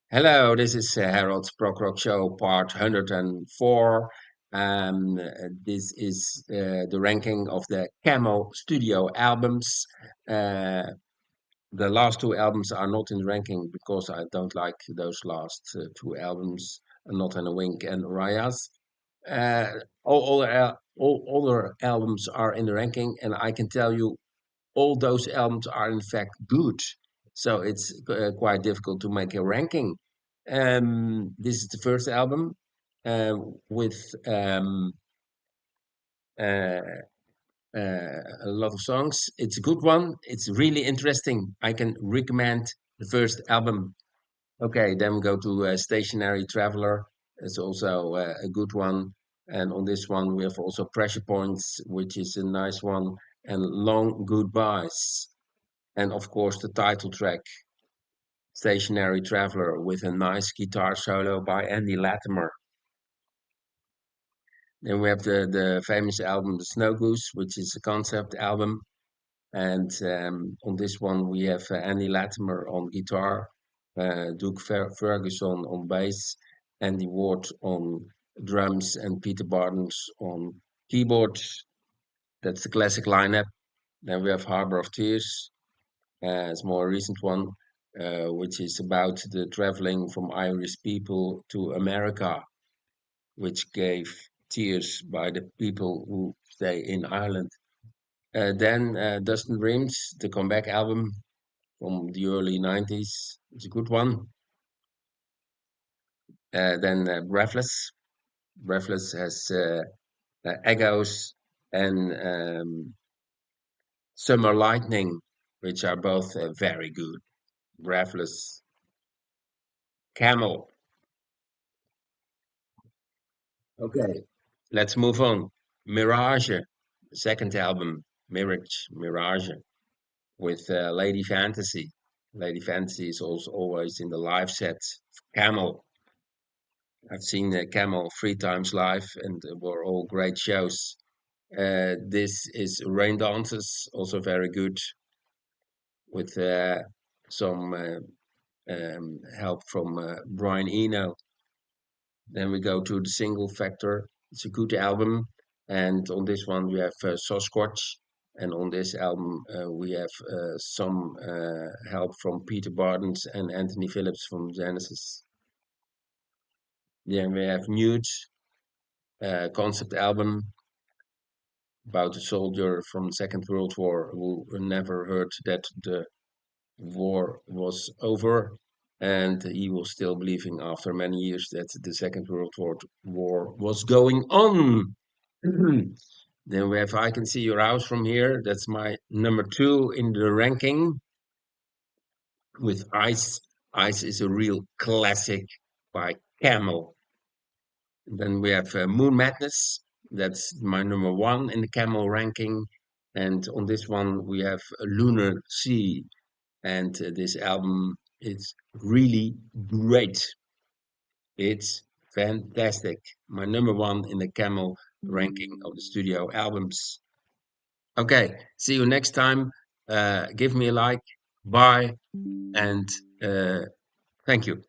Hello, this is Harold's Prog Rock Show, part 104. This is the ranking of the Camel studio albums. Uh, the last two albums are not in the ranking because I don't like those last two albums, Not and a Wink and Rayas. Uh, all other albums are in the ranking, and I can tell you all those albums are in fact good. So it's quite difficult to make a ranking. This is the first album uh, with uh, a lot of songs. It's a good one. It's really interesting. I can recommend the first album. Okay, then we go to Stationary Traveler. It's also a good one. And on this one, we have also Pressure Points, which is a nice one, and Long Goodbyes. And of course, the title track, Stationary Traveler, with a nice guitar solo by Andy Latimer. Then we have the famous album, The Snow Goose, which is a concept album. And on this one, we have Andy Latimer on guitar, Duke Ferguson on bass, Andy Ward on drums, and Peter Barnes on keyboards. That's the classic lineup. Then we have Harbor of Tears, it's a more recent one, which is about the traveling from Irish people to America, which gave tears by the people who stay in Ireland. Then Dustin Dreams, the comeback album from the early 90s. It's a good one. Then Breathless. Breathless has Echoes and Summer Lightning, which are both very good. Breathless, Camel. Okay, let's move on. Mirage, second album, Mirage, with Lady Fantasy. Lady Fantasy is also always in the live set. Camel, I've seen Camel three times live, and were all great shows. This is Rain Dances, also very good, with some help from Brian Eno. Then we go to the Single Factor. It's a good album. And on this one, we have Sasquatch. And on this album, we have some help from Peter Barnes and Anthony Phillips from Genesis. Then we have Mute, concept album about a soldier from the Second World War who never heard that the war was over. And he was still believing after many years that the Second World War was going on. Then we have I Can See Your House from Here. That's my number two in the ranking with Ice. Ice is a real classic by Camel. Then we have Moon Madness. That's my number one in the Camel ranking. And on this one, we have Lunar Sea. And this album is really great. It's fantastic. My number one in the Camel ranking of the studio albums. Okay, see you next time. Give me a like. Bye. And thank you.